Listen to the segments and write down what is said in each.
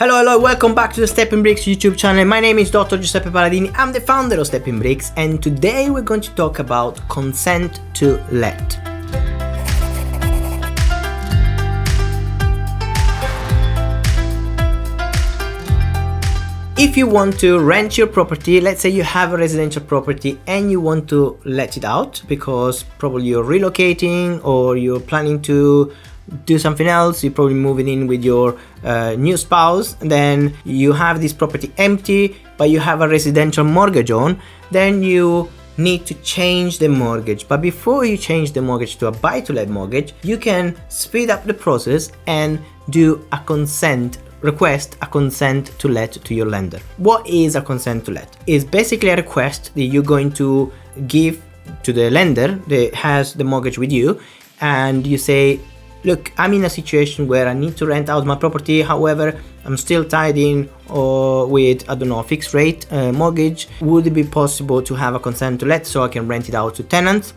Hello, welcome back to the Stepping Bricks YouTube channel. My name is Dr. Giuseppe Paladini. I'm the founder of Stepping Bricks, and today we're going to talk about consent to let. If you want to rent your property, let's say you have a residential property and you want to let it out because probably you're relocating or you're planning to do something else, you're probably moving in with your new spouse, then you have this property empty but you have a residential mortgage on, then you need to change the mortgage. But before you change the mortgage to a buy-to-let mortgage, you can speed up the process and do a request a consent to let to your lender. What is a consent to let? It's basically a request that you're going to give to the lender that has the mortgage with you, and you say, look, I'm in a situation where I need to rent out my property, however, I'm still tied in with, I don't know, a fixed rate mortgage. Would it be possible to have a consent to let so I can rent it out to tenants?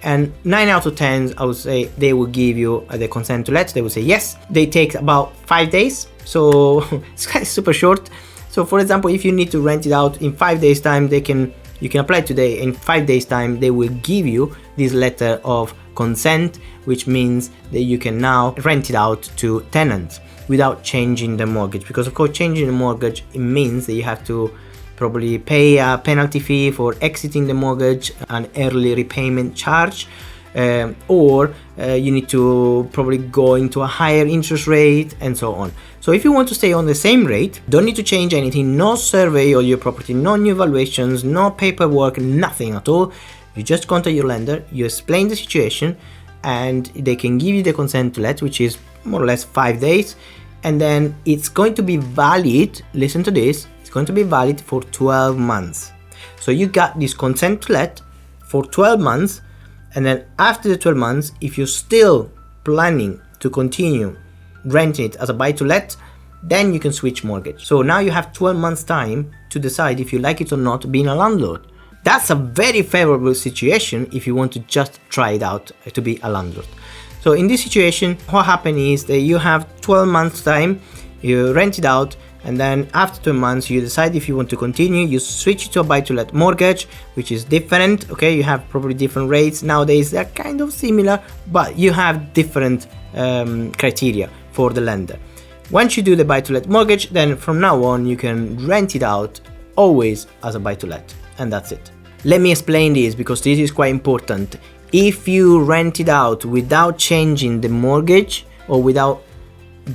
And 9 out of 10, I would say they will give you the consent to let. They will say yes. They take about 5 days, so it's kind of super short. So for example, if you need to rent it out in 5 days time, you can apply today. In 5 days time, they will give you this letter of consent, which means that you can now rent it out to tenants without changing the mortgage. Because of course, changing the mortgage, it means that you have to probably pay a penalty fee for exiting the mortgage, an early repayment charge, or you need to probably go into a higher interest rate and so on. So if you want to stay on the same rate, don't need to change anything, no survey of your property, no new valuations, no paperwork, nothing at all. You just contact your lender, you explain the situation, and they can give you the consent to let, which is more or less 5 days, and then it's going to be valid, listen to this, it's going to be valid for 12 months. So you got this consent to let for 12 months, and then after the 12 months, if you're still planning to continue renting it as a buy to let, then you can switch mortgage. So now you have 12 months time to decide if you like it or not being a landlord. That's a very favorable situation if you want to just try it out to be a landlord. So in this situation, what happens is that you have 12 months time, you rent it out, and then after 2 months you decide if you want to continue. You switch it to a buy-to-let mortgage, which is different. Okay, you have probably different rates nowadays. They're kind of similar, but you have different criteria for the lender. Once you do the buy-to-let mortgage, then from now on you can rent it out always as a buy-to-let, and that's it. Let me explain this because this is quite important. If you rent it out without changing the mortgage or without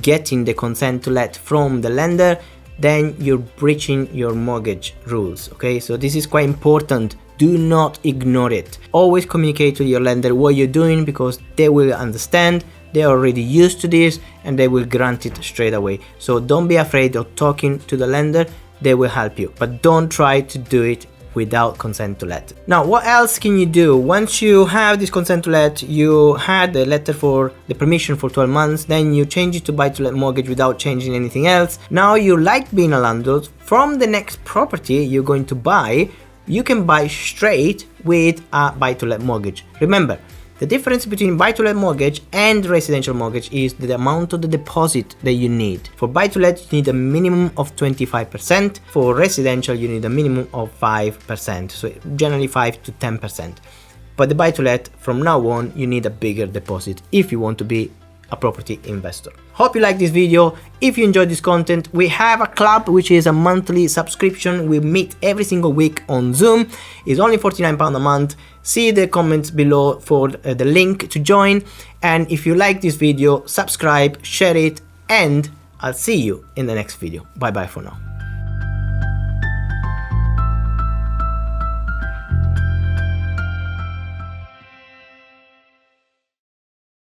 getting the consent to let from the lender, then you're breaching your mortgage rules. Okay, so this is quite important. Do not ignore it. Always communicate with your lender what you're doing, because they will understand. They're already used to this and they will grant it straight away. So don't be afraid of talking to the lender. They will help you, but don't try to do it without consent to let. Now, what else can you do? Once you have this consent to let, you had the letter for the permission for 12 months, then you change it to buy to let mortgage without changing anything else. Now you like being a landlord. From the next property you're going to buy, you can buy straight with a buy to let mortgage. Remember, the difference between buy-to-let mortgage and residential mortgage is the amount of the deposit that you need. For buy-to-let, you need a minimum of 25%. For residential, you need a minimum of 5%. So generally 5 to 10%. But the buy-to-let, from now on, you need a bigger deposit if you want to be a property investor. Hope you like this video. If you enjoyed this content, we have a club which is a monthly subscription. We meet every single week on Zoom. It's only £49 a month. See the comments below for the link to join. And if you like this video, subscribe, share it, and I'll see you in the next video. Bye bye for now.